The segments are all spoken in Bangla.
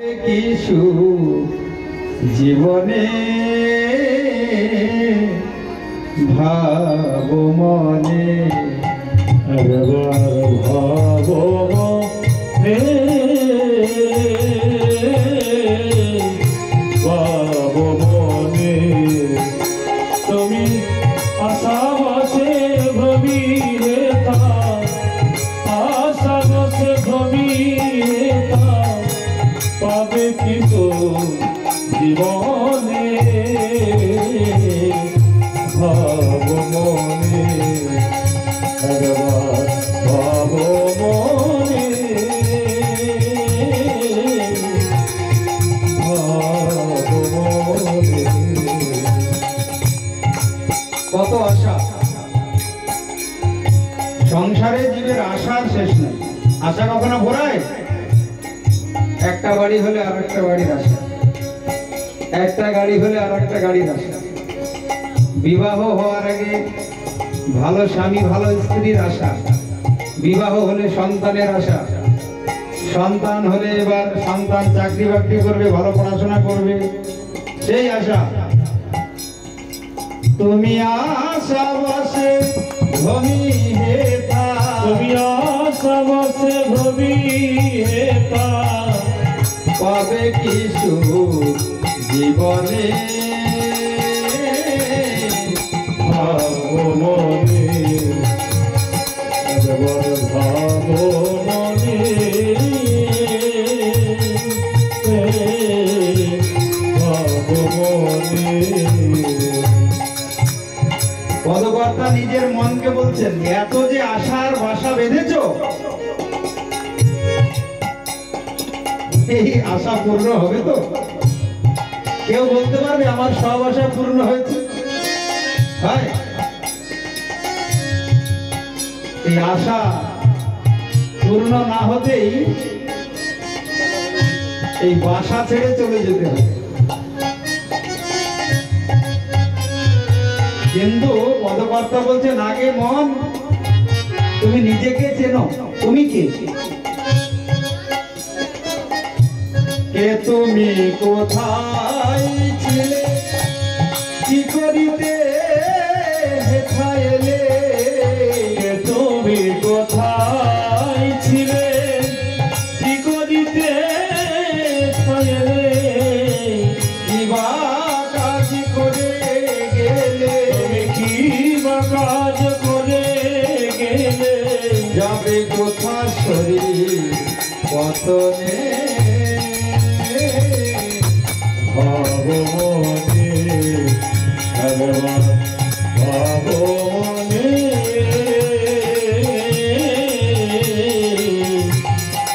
কিছু জীবনে ভাব মনে ভাব মনে ভাব মনে তুমি আশা বসে ভবি রেতা আশা বসে ভবি রেতা পাবে কি তো জীবনে ভাব মনে একবার ভাব মনে ভাব মনে। কত আশা সংসারে জীবের আশার শেষ নেই। আশা কখনো ভরায়? একটা বাড়ি হলে আর একটা বাড়ির আশা, একটা গাড়ি হলে আর একটা গাড়ির আশা, বিবাহ হওয়ার আগে ভালো স্বামী ভালো স্ত্রীর আশা, বিবাহ হলে সন্তানের আশা, সন্তান হলে এবার সন্তান চাকরি বাকরি করবে, ভালো পড়াশোনা করবে, সেই আশা। তুমি আশা বসে ভবি হেতা, তুমি আশা বসে ভবি হেতা পাবে কিছু জীবনে ভাব মনে একবার ভাব মনে ভাব মনে। পদকর্তা নিজের মনকে বলছেন, এত যে আশার বাসা বেঁধেছ, এই আশা পূর্ণ হবে তো? কেউ বলতে পারবে আমার সব আশা পূর্ণ হয়েছে? হয়? এই আশা পূর্ণ না হতেই এই বাসা ছেড়ে চলে যেতে হবে। কিন্তু পদকর্তা বলছেন, আগে মন তুমি নিজেকে চেনো, তুমি কে? কে তুমি, কোথায় ছিলে, কি করিতে হেথা এলে? কে তুমি কোথায় ছিলে কি করিতে এলে? কিবা কাজ করে গেলে, তুমি কি বা কাজ করে গেলে? যাবে কোথা শরীর পতনে? ভাব মনে একবার ভাব মনে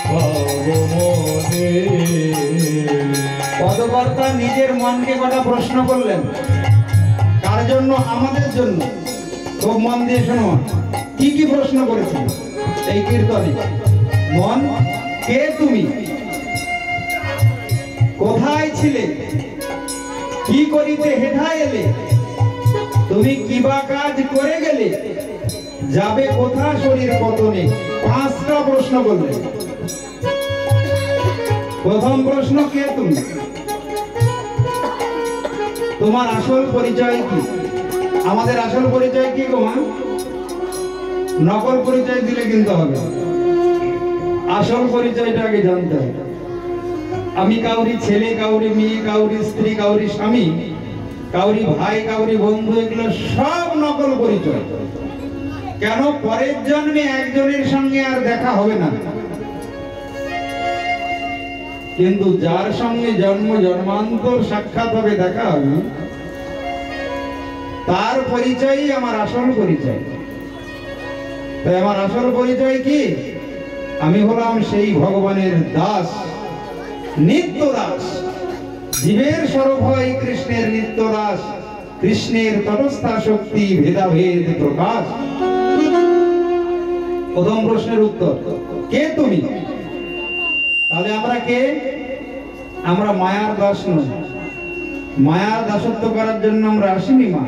ভাব মনে। পদকর্তা নিজের মনকে কটা প্রশ্ন করলেন, কার জন্য? আমাদের জন্য। খুব মন দিয়ে শোনো, কি কি প্রশ্ন করেছেন এই কীর্তনে। মন, কে তুমি, কোথায় ছিলে, কি করিতে হেঠা এলে, তুমি কিবা কাজ করে গেলে, যাবে কোথা শরীর পতনে? পাঁচটা প্রশ্ন করলেন। প্রথম প্রশ্ন, কে তুমি? তোমার আসল পরিচয় কি? আমাদের আসল পরিচয় কি গো মা? নকল পরিচয় দিলে কিন্তু হবে, আসল পরিচয়টা আগে জানতে হবে। আমি কাউরি ছেলে, কাউরি মেয়ে, কাউরি স্ত্রী, কাউরি স্বামী, কাউরি ভাই, কাউরি বন্ধু, এগুলো সব নকল পরিচয়। কেন? পরের জন্মে একজনের সঙ্গে আর দেখা হবে না, কিন্তু যার সঙ্গে জন্ম জন্মান্তর সাক্ষাৎ হবে, দেখা হবে, তার পরিচয়ই আমার আসল পরিচয়। তাই আমার আসল পরিচয় কি? আমি হলাম সেই ভগবানের দাস, নিত্য দাস, জীবের স্বরূপ হয় কৃষ্ণের নিত্য দাস, কৃষ্ণের তটস্থা শক্তি ভেদাভেদ প্রকাশ। প্রথম প্রশ্নের উত্তর, কে তুমি? তাহলে আমরা কে? আমরা মায়ার দাস নই। মায়ার দাসত্ব করার জন্য আমরা আসিনি মা,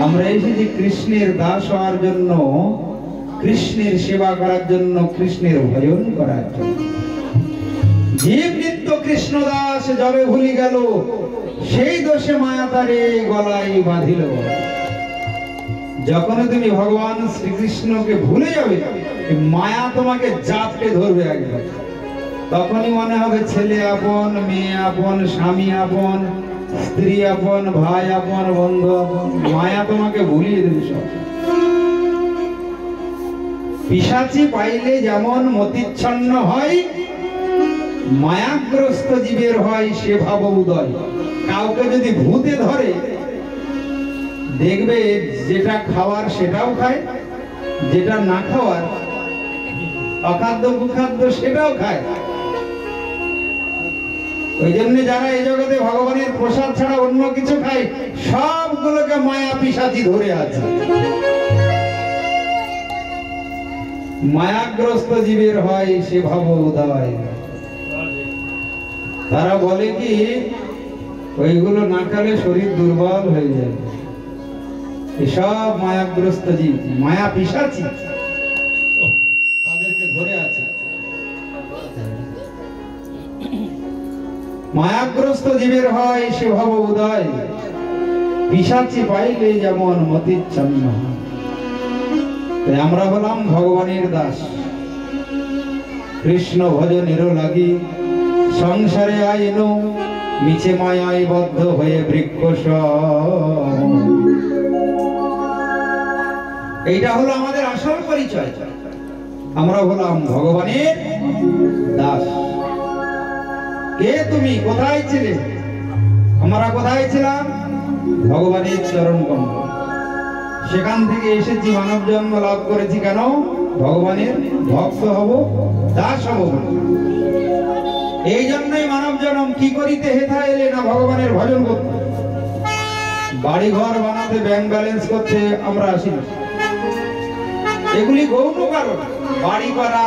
আমরা এসেছি কৃষ্ণের দাস হওয়ার জন্য, কৃষ্ণের সেবা করার জন্য, কৃষ্ণের ভজন করার জন্য। জীব নিত্য কৃষ্ণ দাস যবে ভুলি গেল, সেই দোষে মায়া তারে গলায় বাঁধিল। যখন তুমি ভগবান শ্রীকৃষ্ণকে ভুলে যাবে, মায়া তোমাকে জাপটে ধরবে একবার। তখনই মনে হবে ছেলে আপন, মেয়ে আপন, স্বামী আপন, স্ত্রী আপন, ভাই আপন, বন্ধু আপন। মায়া তোমাকে ভুলিয়ে দেবে সব। পিশাচি পাইলে যেমন মতিচ্ছন্ন হয়, মায়াগ্রস্ত জীবের হয় সে ভাব উদয়। কাউকে যদি ভূতে ধরে, দেখবে যেটা খাওয়ার সেটাও খায়, যেটা না খাওয়ার অখাদ্য কুখাদ্য সেটাও খায়। ওই জন্য যারা এই জগতে ভগবানের প্রসাদ ছাড়া অন্য কিছু খায়, সবগুলোকে মায়া পিশাচি ধরে আছে। মায়াগ্রস্ত জীবের হয় সে ভাব উদয়। তারা বলে কি ওইগুলো না খেলে শরীর দুর্বল হয়ে যায়। এসব মায়াগ্রস্ত জীব, মায়া পিশাচি তাদেরকে ধরে আছে। মায়াগ্রস্ত জীবের হয় সে ভাব উদয়, পিশাচি পাইলে যেমন মতিচ্ছন্ন হয়। তাই আমরা হলাম ভগবানের দাস। কৃষ্ণ ভজনের লাগি সংসারে আইন, মিছে মায়ায় বদ্ধ হয়ে বৃক্ষ সম। এইটা হলো আমাদের আসল পরিচয়। আমরা হলাম ভগবানের দাস। কে তুমি? কোথায় ছিলে? আমরা কোথায় ছিলাম? ভগবানের চরণ কমল। সেখান থেকে এসেছি, মানব জন্ম লাভ করেছি। কেন? ভগবানের ভক্ত হব, দাস হব। এই জন্যই মানব জন্ম। কি করিতে হেথা এলে? না ভগবানের ভজন করতে, বাড়ি ঘর বানাতে, ব্যাংক ব্যালেন্স করতে আমরা আসি না। এগুলি গৌণ কারণ। বাড়ি করা,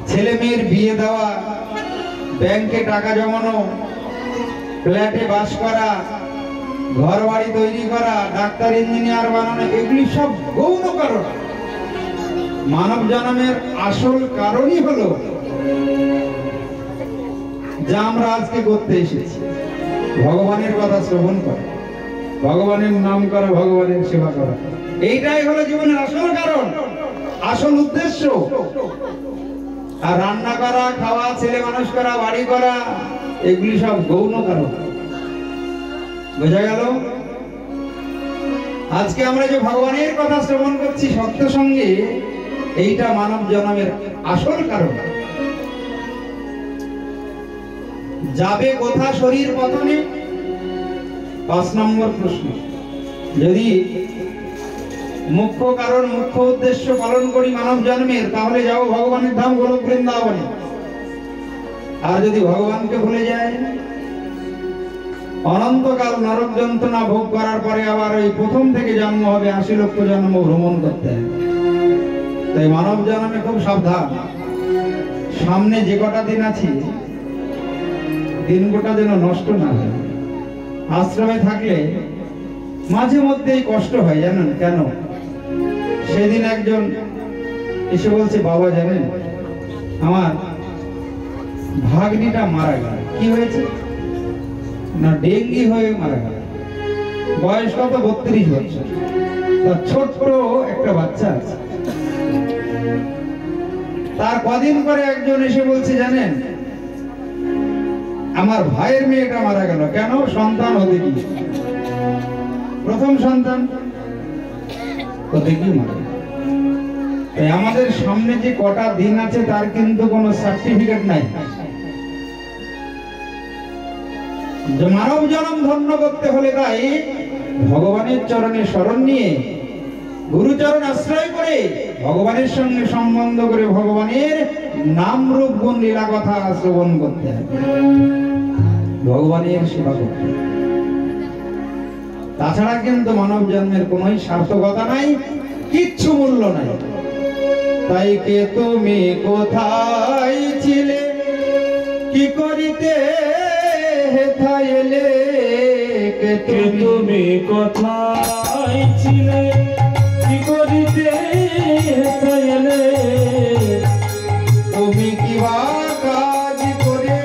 ছেলে মেয়ের বিয়ে দেওয়া, ব্যাংকে টাকা জমানো, ফ্ল্যাটে বাস করা, ঘর বাড়ি তৈরি করা, ডাক্তার ইঞ্জিনিয়ার বানানো, এগুলি সব গৌণ কারণ। মানব জন্মের আসল কারণই হলো যা আমরা আজকে করতে এসেছি, ভগবানের কথা শ্রবণ করা, ভগবানের নাম করা, ভগবানের সেবা করা। এইটাই হলো জীবনের আসল কারণ, আসল উদ্দেশ্য। আর রান্না করা, খাওয়া, ছেলে মানুষ করা, বাড়ি করা, এগুলি সব গৌণ কারণ। বোঝা গেল? আজকে আমরা যে ভগবানের কথা শ্রবণ করছি সত্য সঙ্গে, এইটা মানব জন্মের আসল কারণ। যাবে কোথা শরীর পতনে? ৫ নম্বর প্রশ্ন। যদি মুখ্য কারণ, মুখ্য উদ্দেশ্য পালন করি মানব জন্মের, তাহলে যাও ভগবানের ধাম গোলক বৃন্দাবনে। আর যদি ভগবানকে ভুলে যায়, অনন্তকাল নরক যন্ত্রণা ভোগ করার পরে আবার ওই প্রথম থেকে জন্ম হবে, ৮০ লক্ষ জন্ম ভ্রমণ করতে হবে। তাই মানব জন্মে খুব সাবধান। সামনে যে কটা দিন আছে, দিন গোটা যেন নষ্ট না হয়। আশ্রমে থাকলে মাঝে মধ্যেই কষ্ট হয়, জানেন কেন? সেদিন একজন এসে বলছে, বাবা জানেন আমার ভাগ্নিটা মারা গেল। কি হয়েছে? না ডেঙ্গি হয়ে মারা গেল। বয়স কত? ৩২ বছর। তার ছোট্ট একটা বাচ্চা আছে। তার কদিন পরে একজন এসে বলছে, জানেন আমার ভাইয়ের মেয়েটা মারা গেল। কেন? সন্তান হতে কি, প্রথম সন্তান হতে কি মারা। তাই আমাদের সামনে যে কটা দিন আছে তার কিন্তু কোনো সার্টিফিকেট নাই। যে মানব জন্ম ধন্য করতে হলে তাই ভগবানের চরণে শরণ নিয়ে, গুরুচরণ আশ্রয় করে, ভগবানের সঙ্গে সম্বন্ধ করে ভগবানের নাম রূপ গুণ লীলা কথা শ্রবণ করতে হবে, ভগবানের সেবা করতে হবে। তাছাড়া কিন্তু মানব জন্মের কোন সার্থকতা নাই, কিচ্ছু মূল্য নাই। তাই কে তুমি কোথায় ছিলে, কি করিতে হেথা এলে? কে তুমি কোথায় ছিলে, কি করিতে হেথা এলে? তুমি কি বা কাজ করে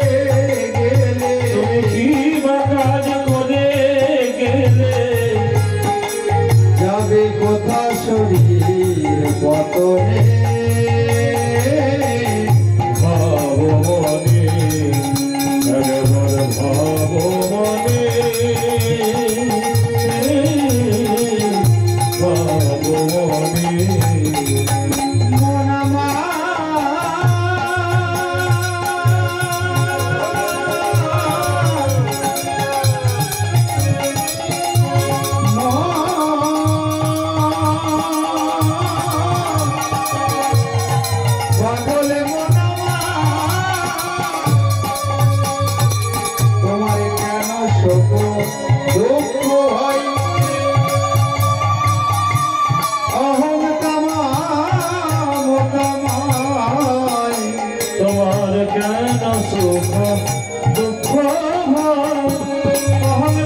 অহম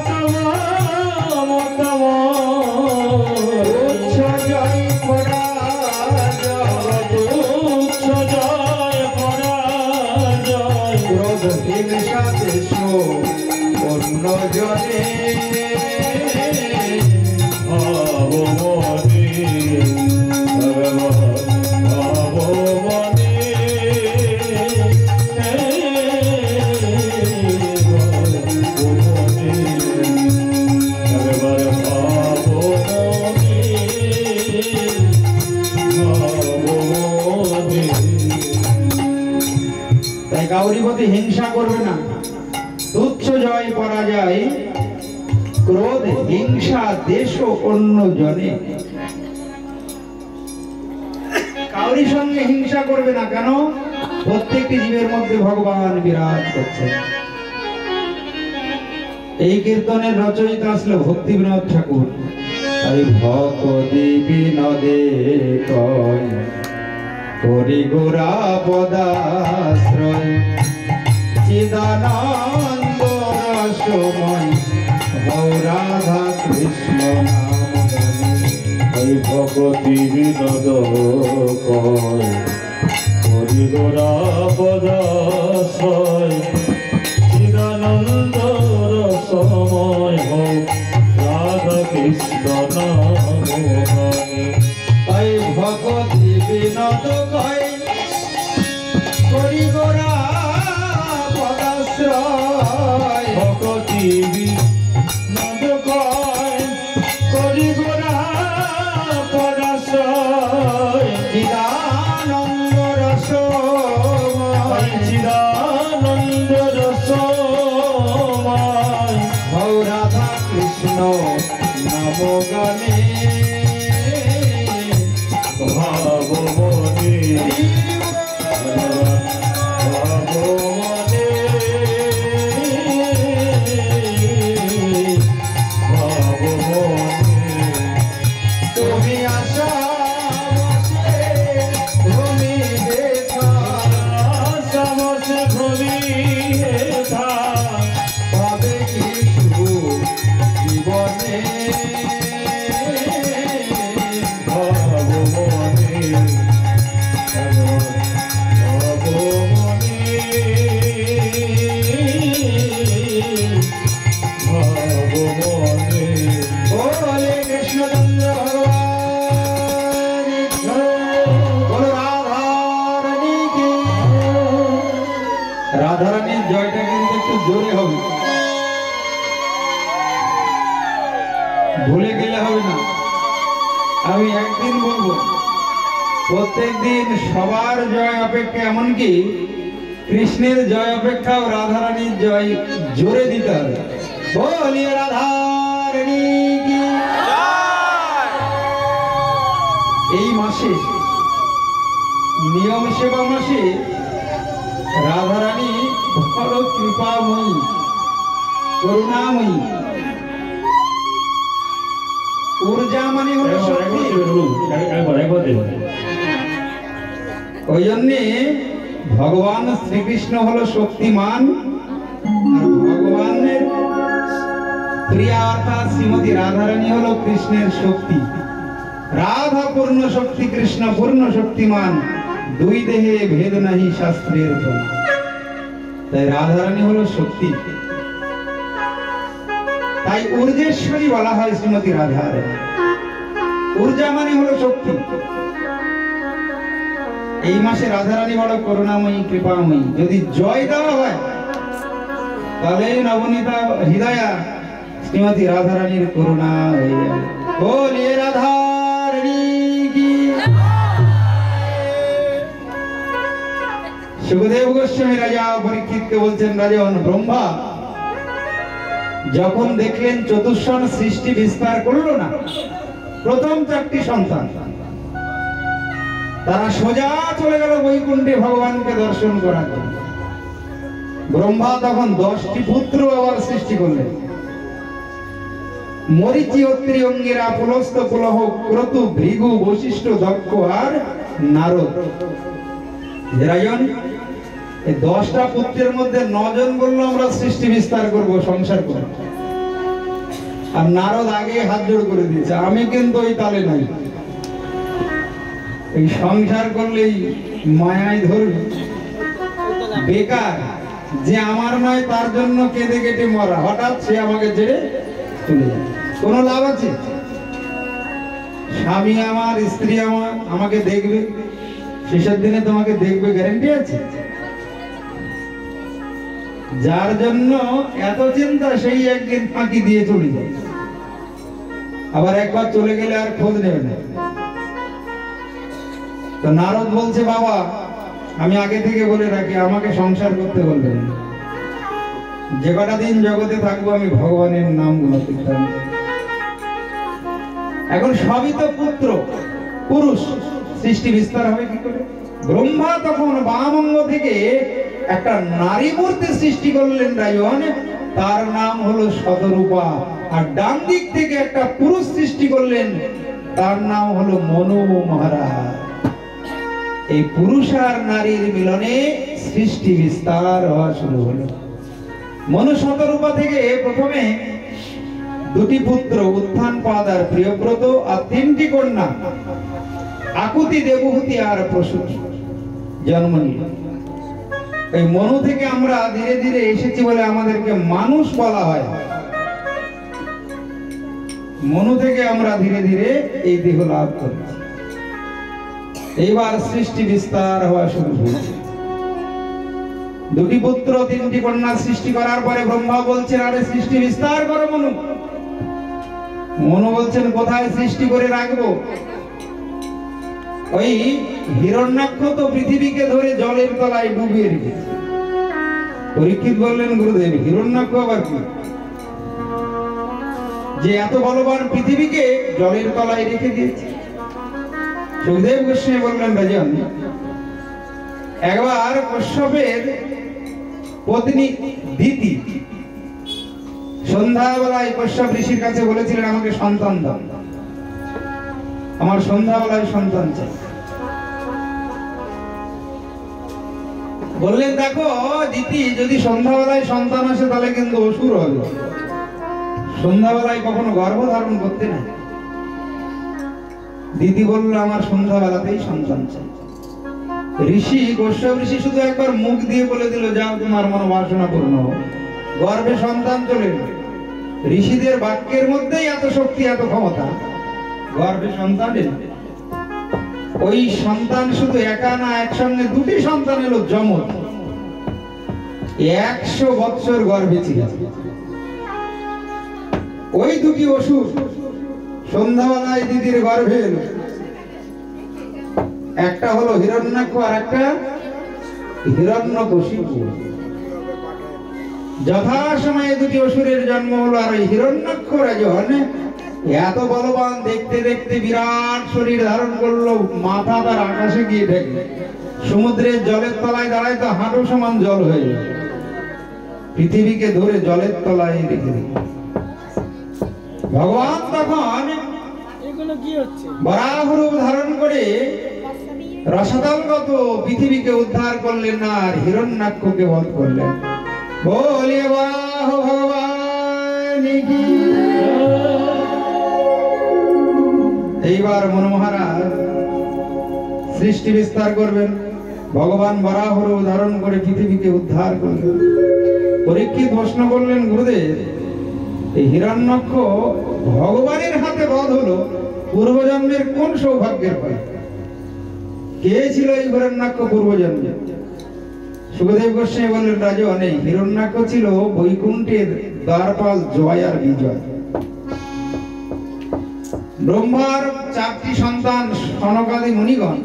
তম তম তুচ্ছ জয় পরাজয় তুচ্ছ জয় পরাজয় ক্রোধ হিংসা দেশ অন্য জনে ভাব মনে ভগবান ভাব মনে একবার ভাব মনে তাই কাউরি প্রতি হিংসা করবে না। তুচ্ছ জয় পরাজয় ক্রোধ হিংসা দেশ অন্য জনে। কাউরি সঙ্গে হিংসা করবে না, কেন? প্রত্যেকটি জীবের মধ্যে ভগবান বিরাজ করছেন। এই কীর্তনের রচয়িতা আসলো ভক্তি বিনোদ ঠাকুর। তাই ভক্তি বিনোদে কয় করি গোরা পদাশ্রয় চিদানন্দ রসময় হৌ রাধা কৃষ্ণ নাম ধনে। ওই ভগতি বিনোদ কয় হরি গোরা পদাশ্রয় চিদানন্দ রসময় হৌ রাধা কৃষ্ণ নাম ধনে। তাই ভগতি বিনোদ কয় করি গোরা পদাশ্রয় ভগতি বিনোদ কয় করি গোরা পদাশ্রয় চিদানন্দ রসময় চিদানন্দ রসময় হৌ রাধা কৃষ্ণ নাম গানে ভাব মনে ভাব মনে ভাব মনে তুমি আশা বসে তুমি দেখা সমস্ত ঘুরিয়ে থা পাবে কি সুখ জীবনে ভাব মনে ভাব মনে ভাব মনে বলে কৃষ্ণচন্দ্র ভগবান বলো রাধারানী কি। রাধারানীর জয়টা কিন্তু একটু জোরে হবে, ভুলে গেলে হবে না। আমি একদিন বলবো, প্রত্যেক দিন সবার জয় অপেক্ষা, এমনকি কৃষ্ণের জয় অপেক্ষাও রাধারানীর জয় জোরে দিতে হবে। বলিয়ে রাধারানী কি। এই মাসে নিয়ম সেবা মাসে রাধারানী বড় কৃপাময়ী করুণাময়ী। ঊর্জা মানে হলো শক্তি। ওই জন্যে ভগবান শ্রীকৃষ্ণ হলো শক্তিমান, আর ভগবানের প্রিয়া অর্থাৎ শ্রীমতী রাধারানী হলো কৃষ্ণের শক্তি। রাধা পূর্ণ শক্তি, কৃষ্ণ পূর্ণ শক্তিমান, দুই দেহে ভেদ নাহি শাস্ত্রের প্রমাণ। তাই রাধারানী হলো শক্তি, তাই ঊর্জেশ্বরী বলা হয় শ্রীমতী রাধারানী। ঊর্জা মানে হলো শক্তি। এই মাসে রাধারানী বড় করুণাময়ী কৃপাময়ী। যদি জয় দেওয়া হয় তাহলে নবনীতা হৃদয়া শ্রীমতী রাধারানীর করুণা হয়ে যাবে। বলিয়ে রাধারানী কি। সুখদেব গোস্বামী রাজা পরীক্ষিতকে বলছেন, রাজন ব্রহ্মা যখন দেখলেন চতুষ্ষণ সৃষ্টি বিস্তার করলো না, প্রথম চারটি সন্তান, তারা সোজা চলে গেল বৈকুণ্ঠে ভগবানকে দর্শন করার জন্য। ব্রহ্মা তখন 10টি পুত্র আবার সৃষ্টি করলেন। মরিচি, অত্রি, অঙ্গিরা, পুলস্ত, পুলহ, ক্রতু, ভৃগু, বশিষ্ঠ, দক্ষ আর নারদ। রাজন এই 10টা পুত্রের মধ্যে 9 জন বললো আমরা সৃষ্টি বিস্তার করব, সংসার করব। আর নারদ আগে হাত জোড় করে দিয়েছে, আমি কিন্তু ওই তালে নাই। এই সংসার করলেই মায়ায় ধরবে, বেকার। যে আমার নয় তার জন্য কেঁদে কেটে মরা, হঠাৎ সে আমাকে ছেড়ে চলে যায়, কোনো লাভ আছে? স্বামী আমার, স্ত্রী আমার, আমাকে দেখবে, শেষের দিনে তোমাকে দেখবে, গ্যারান্টি আছে? যার জন্য এত চিন্তা সেই একদিন ফাঁকি দিয়ে চলে যায়, আবার একবার চলে গেলে আর খোঁজ নেবে না। তো নারদ বলছে, বাবা আমি আগে থেকে বলে রাখি, আমাকে সংসার করতে বলবেন না। যে কটা দিন জগতে থাকবো আমি ভগবানের নাম গুণাতে থাকবো। এখন সবই তো পুত্র, পুরুষ, সৃষ্টি বিস্তার হবে কি করে? ব্রহ্মা তখন বাম অঙ্গ থেকে একটা নারী মূর্তি সৃষ্টি করলেন রাজন, তার নাম হলো শতরূপা। আর ডান দিক থেকে একটা পুরুষ সৃষ্টি করলেন, তার নাম হলো মনু মহারাজ। এই পুরুষ আর নারীর মিলনে সৃষ্টি বিস্তার হওয়া শুরু হলো। মনু শতরূপা থেকে প্রথমে 2টি পুত্র, উত্থানপাদ আর প্রিয়ব্রত, আর 3টি কন্যা, আকুতি, দেবহূতি আর প্রসূতি জন্ম নিল। এই মনু থেকে আমরা ধীরে ধীরে এসেছি বলে আমাদেরকে মানুষ বলা হয়। মনু থেকে আমরা ধীরে ধীরে এই দেহ লাভ করেছি। এইবার সৃষ্টি বিস্তার হওয়া শুরু হয়েছে। 2টি পুত্র 3টি কন্যা সৃষ্টি করার পরে ব্রহ্মা বলছেন, আরে সৃষ্টি বিস্তার করো মনু। মনু বলছেন, কোথায় সৃষ্টি করে রাখবো? ওই হিরণ্যাক্ষ তো পৃথিবীকে ধরে জলের তলায় ডুবিয়ে রেখেছে। পরীক্ষিত বললেন, গুরুদেব হিরণ্যাক্ষ আবার কি? যে এত বলবান পৃথিবীকে জলের তলায় রেখে দিয়েছে। সুখদেব গোস্বামী বললেন, রাজন একবার কশ্যপের পত্নী দিতি সন্ধ্যাবেলায় কশ্যপ ঋষির কাছে বলেছিলেন, আমাকে সন্তান দাও, আমার সন্ধ্যাবেলায় সন্তান চাই। বললেন, দেখো দিতি, যদি সন্ধ্যাবেলায় সন্তান আসে তাহলে কিন্তু অসুর হবে, সন্ধ্যাবেলায় কখনো গর্ভ ধারণ করতে না। দিদি বলল, আমার সন্ধ্যাবেলাতেই সন্তান চাই। ঋষি, কশ্যপ ঋষি শুধু একবার মুখ দিয়ে বলে দিল, যাও তোমার মনোবাসনা পূর্ণ হোক। গর্ভে সন্তান চলে এলো। ঋষিদের বাক্যের মধ্যেই এত শক্তি, এত ক্ষমতা। গর্ভে সন্তান এলো। ওই সন্তান শুধু একা না, একসঙ্গে 2টি সন্তান এলো, যমজ। 100 বৎসর গর্ভে ছিল। ওই 2টি অসুর সন্ধ্যাবেলায় দিদির গর্ভে এলো। একটা হলো হিরণ্যাক্ষ আর একটা হিরণ্যকশিপু। যথাসময়ে 2টি অসুরের জন্ম হলো। আর ওই হিরণ্যাক্ষ রাজন এত বলবান, দেখতে দেখতে বিরাট শরীর ধারণ করলো, মাথা তার আকাশে গিয়ে ঠেকে। সমুদ্রের জলের তলায় দাঁড়ায় তো হাঁটু সমান জল হয়ে যায়। পৃথিবীকে ধরে জলের তলায় রেখে দিল। ভগবান তখন বরাহ রূপ ধারণ করে রসাতলগত পৃথিবীকে উদ্ধার করলেন না, আর হিরণ্যাক্ষকে বধ করলেন। বলিয়ে বরাহ ভগবান কি। এইবার মনু মহারাজ সৃষ্টি বিস্তার করবেন। ভগবান বরাহ রূপ ধারণ করে পৃথিবীকে উদ্ধার করলেন। পরীক্ষিত প্রশ্ন করলেন, গুরুদেব এই হিরণ্যাক্ষ ভগবানের হাতে বধ হলো, পূর্বজন্মের কোন সৌভাগ্যের ফলে? কে ছিল এই হিরণ্যাক্ষ পূর্বজন্মে? সুখদেব গোস্বামী বললেন, রাজন এই হিরণ্যাক্ষ ছিল বৈকুণ্ঠের দ্বারপাল জয় আর বিজয়। ব্রহ্মার 4টি সন্তান সনকাদি মুনিগণ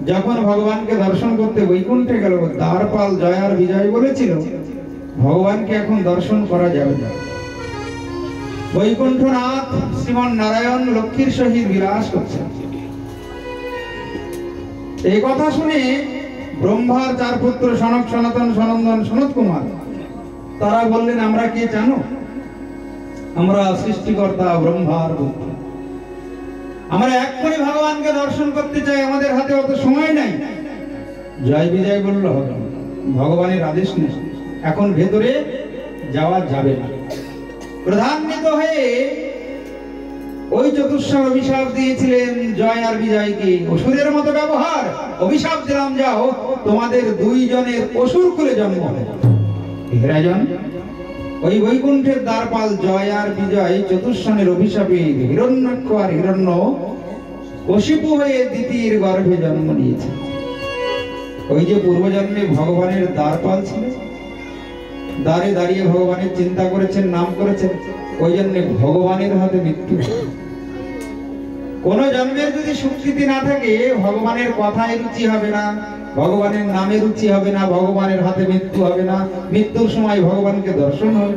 যখন ভগবানকে দর্শন করতে বৈকুণ্ঠে গেল, দ্বারপাল জয় আর বিজয় বলেছিল ভগবানকে এখন দর্শন করা যাবে না। বৈকুণ্ঠনাথ শ্রীমন নারায়ণ লক্ষ্মীর সহিত বিরাজ করছেন। এই কথা শুনে ব্রহ্মার 4 পুত্র সনক, সনাতন, সনন্দন, সনত কুমার, তারা বললেন, আমরা কে জানো? আমরা সৃষ্টিকর্তা ব্রহ্মার পুত্র। আমরা এক্ষুনি ভগবানকে দর্শন করতে চাই, আমাদের হাতে অত সময় নাই। জয় বিজয় বললে হবে। ভগবানের আদেশ নেই, এখন ভেতরে যাওয়া যাবে না। প্রধান্বিত হয়ে ওই চতুষ্বার অভিশাপ দিয়েছিলেন জয় আর বিজয়কে, অসুরের মতো ব্যবহার, অভিশাপ দিলাম যাও তোমাদের দুইজনের অসুর কুলে জন্ম হবে। রাজন ওই বৈকুণ্ঠের দ্বারপাল জয় আর বিজয় চতুষ্বানের অভিশাপে হিরণ্যাক্ষ আর হিরণ্য কশিপু হয়ে দ্বিতীয় গর্ভে জন্ম নিয়েছে। ওই যে পূর্বজন্মে ভগবানের দ্বারপাল ছিল, দ্বারে দাঁড়িয়ে ভগবানের চিন্তা করেছেন, নাম করেছেন, ওই জন্য ভগবানের হাতে মৃত্যু। কোন জন্মের যদি স্বীকৃতি না থাকে, ভগবানের কথায় রুচি হবে না, ভগবানের নামে রুচি হবে না, ভগবানের হাতে মৃত্যু হবে না, মৃত্যুর সময় ভগবানকে দর্শন হবে।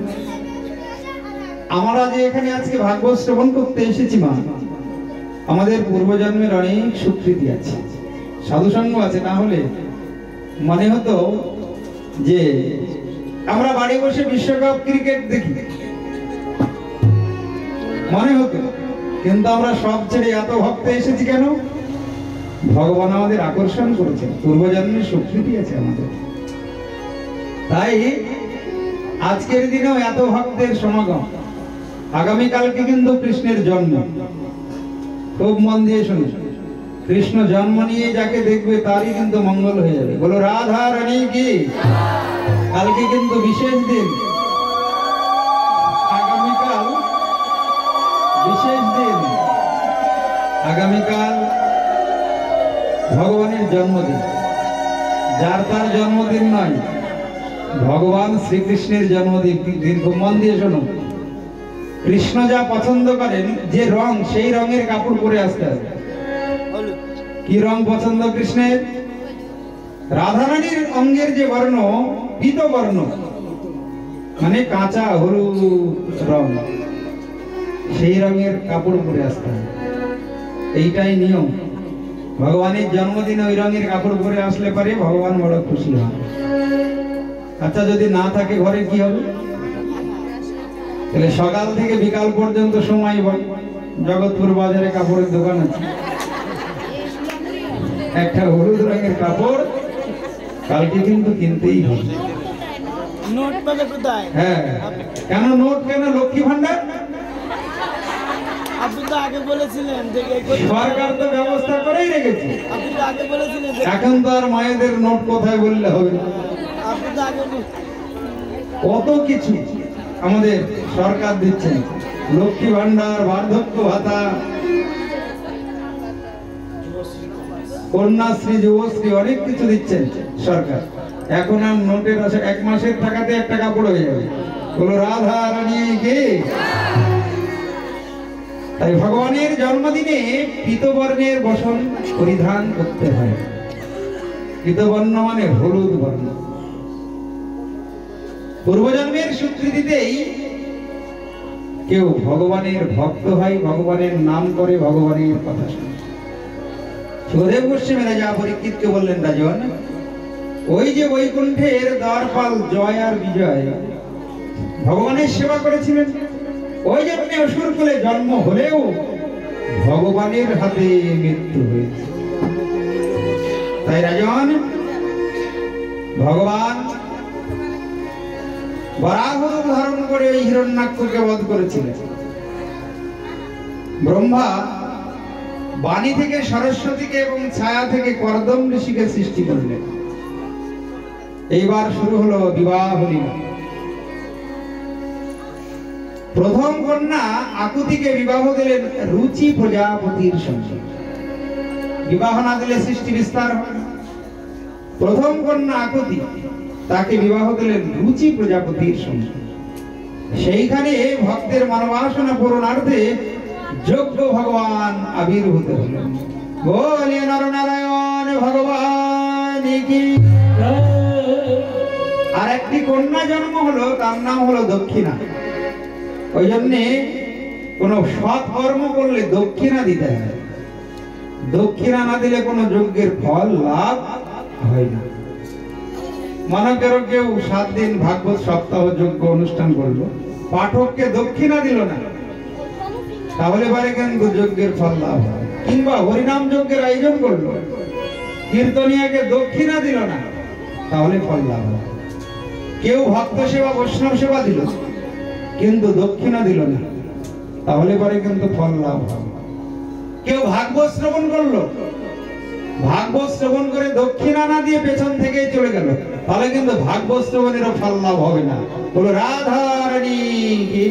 আমরা যে এখানে আজকে ভাগবত শ্রবণ করতে এসেছি মা, আমাদের পূর্বজন্মের অনেক স্বীকৃতি আছে, সাধুসঙ্গ আছে, না হলে মনে হতো যে আমরা বাড়ি বসে বিশ্বকাপ ক্রিকেট দেখি, মনে হতো। কিন্তু আমরা সব ছেড়ে এত ভক্তে এসেছি কেন? ভগবান আমাদের আকর্ষণ করেছেন, পূর্বজন্মের স্বীকৃতি আছে আমাদের। তাই আজকের দিনেও এত ভক্তের সমাগম। আগামীকালকে কিন্তু কৃষ্ণের জন্ম, খুব মন দিয়ে শুনুন। কৃষ্ণ জন্ম নিয়ে যাকে দেখবে তারই কিন্তু মঙ্গল হয়ে যাবে। বলো রাধা রানী কি। কালকে কিন্তু বিশেষ দিন, আগামীকাল বিশেষ দিন, আগামীকাল ভগবানের জন্মদিন। যার তার জন্মদিন নয়, ভগবান শ্রীকৃষ্ণের জন্মদিন। দীর্ঘ মন দিয়ে শোনো। কৃষ্ণ যা পছন্দ করেন, যে রং, সেই রঙের কাপড় পরে আসতে হবে। কি রং পছন্দ কৃষ্ণের? রাধারানীর অঙ্গের যে বর্ণ, পীত বর্ণ, মানে কাঁচা হলুদ রং, সেই রঙের কাপড় পরে আসতে হবে। এইটাই নিয়ম। ভগবানের জন্মদিনে ওই রঙের কাপড় পরে আসলে পারে ভগবান বড় খুশি হন। আচ্ছা, যদি না থাকে ঘরে কি হবে? তাহলে সকাল থেকে বিকাল পর্যন্ত সময় জগৎপুর বাজারে কাপড়ের দোকান আছে, একটা হলুদ রঙের কাপড় কালকে কিন্তু কিনতেই হবে। নোট পাবে কোথায়? হ্যাঁ, কেন নোট? কেন? লক্ষ্মী ভান্ডার আপনি তো আগে বলেছিলেন যে সরকার তো ব্যবস্থা করেই রেখেছে। আপনি তো আগে বলেছিলেন এখন তো আর মায়েদের নোট কোথায় বললে হবে না। আপনি তো আগে কত কিছু আমাদের সরকার দিচ্ছেন, লক্ষ্মী ভান্ডার, বার্ধক্য ভাতা, কন্যাশ্রী, যুবশ্রী, অনেক কিছু দিচ্ছেন সরকার। এখন আর নোটের আছে, 1 মাসের টাকাতে একটা কাপড় হয়ে যাবে। বলো রাধা রানী কি। তাই ভগবানের জন্মদিনে পীতবর্ণের বসন পরিধান করতে হয়। পীতবর্ণ মানে হলুদ বর্ণ। পূর্বজন্মের স্বীকৃতিতেই কেউ ভগবানের ভক্ত হয়, ভগবানের নাম করে, ভগবানের কথা শোনে। সুখদেব গোস্বামী রাজা পরীক্ষিতকে বললেন, রাজন, ওই যে বৈকুণ্ঠের দ্বারপাল জয় আর বিজয় ভগবানের সেবা করেছিলেন, ওই জন্য অসুর কুলে জন্ম হলেও ভগবানের হাতে মৃত্যু হয়েছে। তাই রাজন, ভগবান বরাহ রূপ ধারণ করে ওই হিরণ্যাক্ষকে বধ করেছিলেন। ব্রহ্মা বাণী থেকে সরস্বতীকে এবং ছায়া থেকে কর্দম ঋষিকে সৃষ্টি করলেন। এইবার শুরু হলো বিবাহ লীলা। প্রথম কন্যা আকুতিকে বিবাহ দিলেন রুচি প্রজাপতির সঙ্গে। বিবাহ না দিলে সৃষ্টি বিস্তার হয় না। প্রথম কন্যা আকুতি, তাকে বিবাহ দিলেন রুচি প্রজাপতির সঙ্গে। সেইখানে ভক্তের মনোবাসনা পূরণার্থে যোগ্য ভগবান আবির্ভূত হলেন। বলে নরনারায়ণ ভগবান কি। আর একটি কন্যা জন্ম হলো, তার নাম হলো দক্ষিণা। ওই জন্যে কোন সৎ কর্ম করলে দক্ষিণা দিতে হয়। দক্ষিণা না দিলে কোন যজ্ঞের ফল লাভ হয় না। মনে করো কেউ 7 দিন ভাগবত সপ্তাহ যজ্ঞ অনুষ্ঠান করলো, পাঠককে দক্ষিণা দিল না, তাহলে পারে কিন্তু যজ্ঞের ফল লাভ হয়। কিংবা হরিনাম যজ্ঞের আয়োজন করলো, কীর্তনিয়াকে দক্ষিণা দিল না, তাহলে ফল লাভ হবে। কেউ ভক্ত সেবা বৈষ্ণব সেবা দিল কিন্তু দক্ষিণা দিল না, তাহলে পরে কিন্তু ফল লাভ হবে। কেউ ভাগবত শ্রবণ করলো, ভাগবত শ্রবণ করে দক্ষিণা না দিয়ে পেছন থেকে চলে গেল, তাহলে কিন্তু ভাগবত শ্রবণেরও ফল লাভ হবে না। বলো রাধা রানী কি।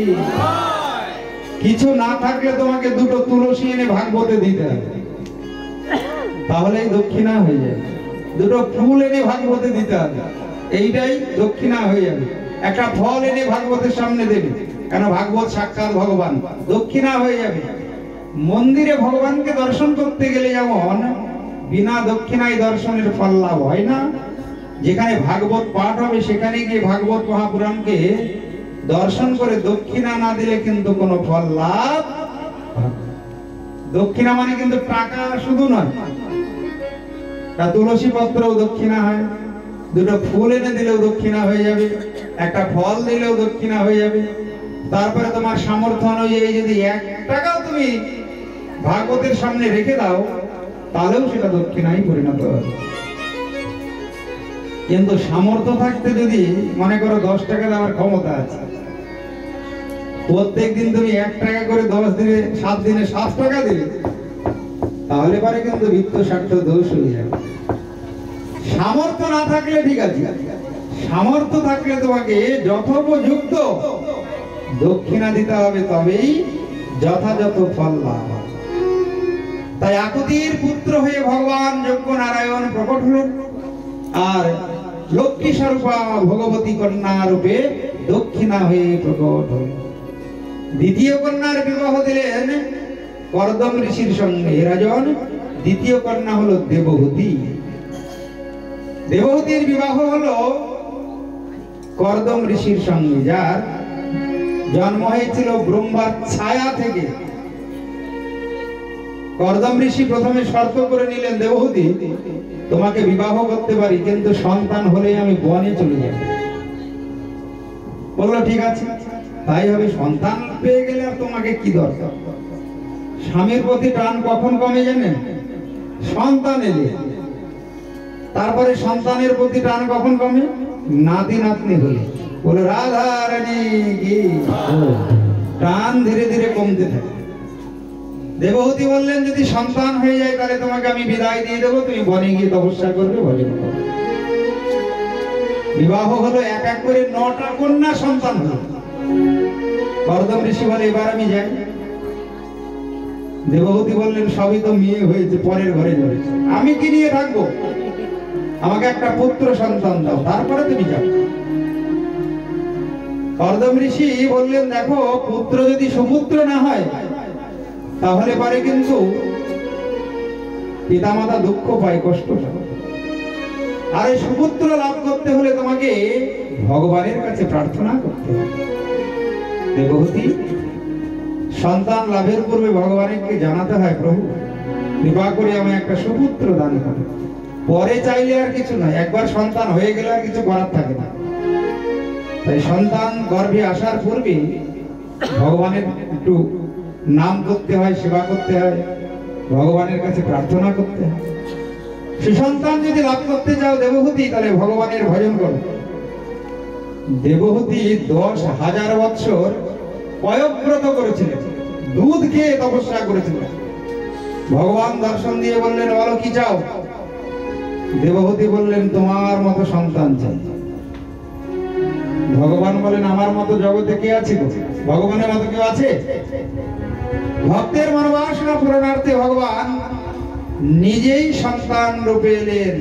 কিছু না থাকলে তোমাকে দুটো তুলসী এনে ভাগবতে দিতে হবে, তাহলেই দক্ষিণা হয়ে যাবে। দুটো ফুল এনে ভাগবতে দিতে হবে, এইটাই দক্ষিণা হয়ে যাবে। একটা ফল এনে ভাগবতের সামনে দেবে, কেন ভাগবত সাক্ষাৎ ভগবান, দক্ষিণা হয়ে যাবে। মন্দিরে ভগবানকে দর্শন করতে গেলে যেমন বিনা দক্ষিণায় দর্শনের ফল লাভ হয় না, যেখানে ভাগবত পাঠ হবে সেখানে গিয়ে ভাগবত মহাপুরাণকে দর্শন করে দক্ষিণা না দিলে কিন্তু কোনো ফল লাভ হবে না। দক্ষিণা মানে কিন্তু টাকা শুধু নয়, তা তুলসী পত্রও দক্ষিণা হয়, দুটো ফুল এনে দিলেও দক্ষিণা হয়ে যাবে, একটা ফল দিলেও দক্ষিণা হয়ে যাবে। তারপরে তোমার সামর্থ্য অনুযায়ী যদি 1 টাকাও তুমি ভাগবতের সামনে রেখে দাও, তাহলেও সেটা দক্ষিণায় পরিণত হবে। কিন্তু সামর্থ্য থাকতে যদি মনে করো 10 টাকা দেওয়ার ক্ষমতা আছে, প্রত্যেকদিন তুমি 1 টাকা করে 10 দিনে 7 দিনে 7 টাকা দিলে, তাহলে পরে কিন্তু বিত্ত স্বার্থ দোষ হয়ে যাবে। সামর্থ্য না থাকলে ঠিক আছে, সামর্থ্য থাকলে তোমাকে যথোপযুক্ত দক্ষিণা দিতে হবে, তবেই যথাযথ ফল লাভ হবে। তাই আকুতির পুত্র হয়ে ভগবান যজ্ঞ নারায়ণ প্রকট হলেন, আর লক্ষ্মী স্বরূপা ভগবতী কন্যা রূপে দক্ষিণা হয়ে প্রকট হলেন। দ্বিতীয় কন্যার বিবাহ দিলেন কর্দম ঋষির সঙ্গে রাজন। দ্বিতীয় কন্যা হলো দেবহূতি। দেবহূতির বিবাহ হলো কর্দম ঋষির সঙ্গে, যার জন্ম হয়েছিল ব্রহ্মার ছায়া থেকে। কর্দম ঋষি প্রথমে শর্ত করে নিলেন, দেবহূতি তোমাকে বিবাহ করতে পারি, কিন্তু সন্তান হলে আমি বনে চলে যাব। বললো ঠিক আছে, তাই হবে। সন্তান পেয়ে গেলে আর তোমাকে কি দরকার। স্বামীর প্রতি টান কখন কমে জানেন? সন্তান এলে। তারপরে সন্তানের প্রতি টান কখন কমে? নাতি নাতনি হলে। বলে রাধা রানী কি। টান ধীরে ধীরে কমতে থাকে। দেবহূতি বললেন, যদি সন্তান হয়ে যায় তাহলে তোমাকে আমি বিদায় দিয়ে দেবো, তুমি বনে গিয়ে তপস্যা করবে, ভজন করবে। বিবাহ হলো, 1 করে 9টা কন্যা সন্তান হলো। কর্দম ঋষি বলে, এবার আমি যাই। দেবহূতি বললেন, সবই তো মেয়ে হয়েছে, পরের ঘরে যাবে, আমি কি নিয়ে থাকবো? আমাকে একটা পুত্র সন্তান দাও, তারপরে তুমি যাও। কর্দম ঋষি বললেন, দেখো, পুত্র যদি সুপুত্র না হয় তাহলে পরে কিন্তু পিতামাতা দুঃখ পায়, কষ্ট পায়। আর এই সুপুত্র লাভ করতে হলে তোমাকে ভগবানের কাছে প্রার্থনা করতে হবে। দেবহূতি সন্তান লাভের পূর্বে ভগবানকে জানাতে হয়, প্রভু কৃপা করে আমায় একটা সুপুত্র দান করো। পরে চাইলে আর কিছু নয়, একবার সন্তান হয়ে গেলে আর কিছু করার থাকে না। তাই সন্তান গর্ভে আসার পূর্বে ভগবানের একটু নাম করতে হয়, সেবা করতে হয়, ভগবানের কাছে প্রার্থনা করতে হয়। সুসন্তান যদি লাভ করতে চাও দেবহূতি, তাহলে ভগবানের ভজন করো। দেবহূতি 10,000 বৎসর পয়ব্রত করেছিলেন, দুধ খেয়ে তপস্যা করেছিলেন। ভগবান দর্শন দিয়ে বললেন, বলো কি চাও? দেবহূতি বললেন, তোমার মতো সন্তান চাই। ভগবান বলেন, আমার মতো জগতে কে আছে? ভগবানের মতো কেউ আছে? ভক্তের মনোবাসনা পূরণার্থে ভগবান নিজেই সন্তান রূপে এলেন।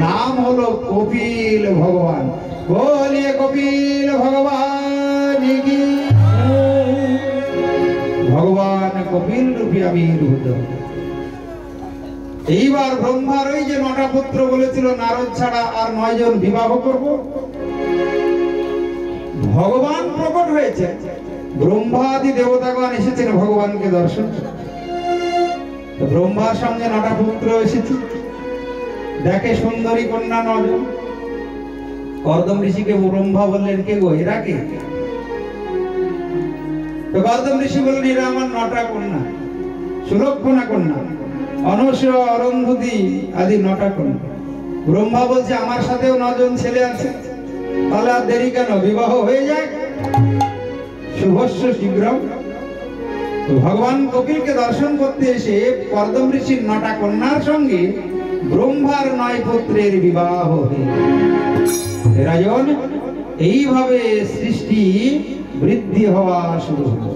নাম হলো কপিল ভগবান। বলিয়ে কপিল ভগবান কি। ভগবান কপিল রূপে আবির্ভূত। এইবার ব্রহ্মার ওই যে 9টা পুত্র বলেছিল, নারদ ছাড়া আর 9 জন বিবাহ করব, ভগবান প্রকট হয়েছে। ব্রহ্মাদি দেবতাগণ এসেছেন ভগবানকে দর্শন। ব্রহ্মার সঙ্গে 9টা পুত্র এসেছে, দেখে সুন্দরী কন্যা 9 জন। কর্দম ঋষিকে ব্রহ্মা বললেন, কে গো, এরা কে? তো কর্দম ঋষি বললেন, এরা আমার 9টা কন্যা, সুলক্ষণা কন্যা, অনসূয়া, অরন্ধতী আদি 9টা কন্যা। ব্রহ্মা বলছে আমার সাথেও 9 জন ছেলে আছে, তাহলে আর দেরি কেন, বিবাহ হয়ে যায়, শুভস্য শীঘ্রম। ভগবান কপিলকে দর্শন করতে এসে কর্দম ঋষির 9টা কন্যার সঙ্গে ব্রহ্মার 9 পুত্রের বিবাহ হয়ে রাজন এইভাবে সৃষ্টি বৃদ্ধি হওয়া শুরু হলো।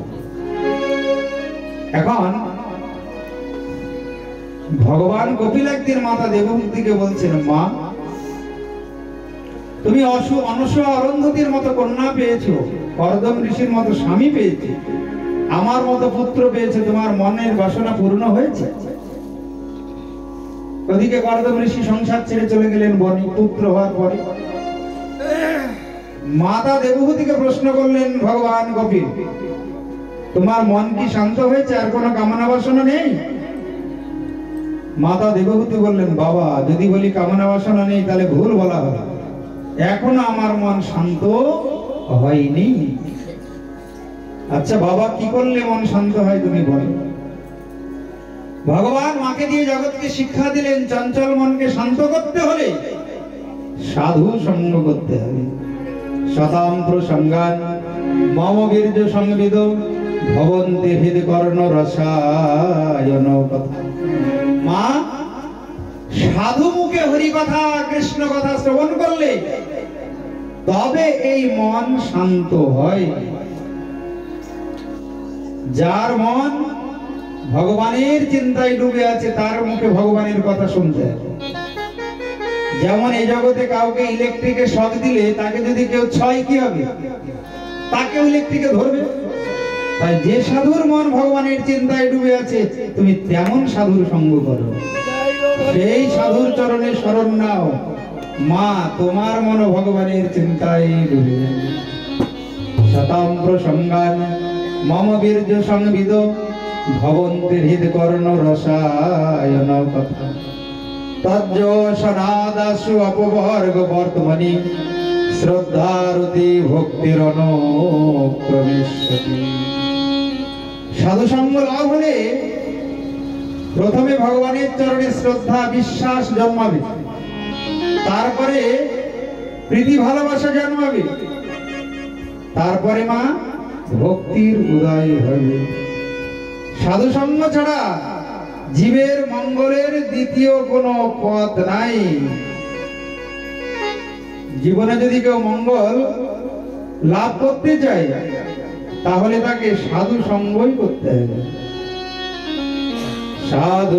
এখন ভগবান কপিল একদিন মাতা দেবহূতিকে বলছেন, মা তুমি অনসূয়া অরুন্ধতির মতো কন্যা পেয়েছো, কর্দম ঋষির মতো স্বামী পেয়েছো, আমার মতো পুত্র পেয়েছে, তোমার মনের বাসনা পূর্ণ হয়েছে? ওদিকে কর্দম ঋষি সংসার ছেড়ে চলে গেলেন বনে পুত্র হওয়ার পরে। মাতা দেবহূতিকে প্রশ্ন করলেন ভগবান কপিল, তোমার মন কি শান্ত হয়েছে, আর কোনো কামনা বাসনা নেই? মাতা দেবহূতি বললেন, বাবা যদি বলি কামনা বাসনা নেই তাহলে ভুল বলা হবে, এখনো আমার মন শান্ত হয়নি। আচ্ছা বাবা, কি করলে মন শান্ত হয় তুমি বলো? ভগবান মাকে দিয়ে জগৎকে শিক্ষা দিলেন, চঞ্চল মনকে শান্ত করতে হলে সাধু সঙ্গ করতে হবে। শতাম প্রসঙ্গান মম বীর্য সংবিদ ভবন্তি হৃদ কর্ণ রসায়ন কথা। মা, সাধু মুখে হরি কথা কৃষ্ণ কথা শ্রবণ করলে তবে এই মন শান্ত হয়। যার মন ভগবানের চিন্তায় ডুবে আছে তার মুখে ভগবানের কথা শুনতে হবে। যেমন এই জগতে কাউকে ইলেকট্রিকে শক দিলে তাকে যদি কেউ ছয় কি হবে, তাকে ইলেকট্রিকে ধরবে। তাই যে সাধুর মন ভগবানের চিন্তায় ডুবে আছে তুমি তেমন সাধুর সঙ্গ করো, সেই সাধুর চরণে শরণ নাও। মা, তোমার মন ভগবানের চিন্তায় ডুবে যাবে। শতাম প্রসঙ্গান মম বীর্য সংবিদ ভবন্তি হৃদ কর্ণ রসায়ন কথা। তজ্জ সনাদাসু অপবর্গ বর্তমানি শ্রদ্ধারতি ভক্তির অনুক্রমেষ্যতি। সাধু সঙ্গ লাভ হলে প্রথমে ভগবানের চরণে শ্রদ্ধা বিশ্বাস জন্মাবে, তারপরে প্রীতি ভালোবাসা জন্মাবে, তারপরে মা ভক্তির উদয় হবে। সাধু সঙ্গ ছাড়া জীবের মঙ্গলের দ্বিতীয় কোনো পথ নাই। জীবনে যদি কেউ মঙ্গল লাভ করতে চায় তাহলে তাকে সাধু সঙ্গই করতে হবে। সাধু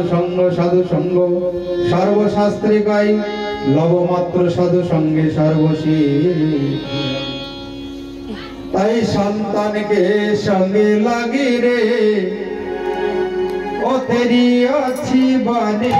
সঙ্গ সর্বশাস্ত্রে কয় লবমাত্র সাধু সঙ্গে সর্বশেষ। তাই সন্তানকে সঙ্গে লাগি রে, ও তেরি আছি বানে।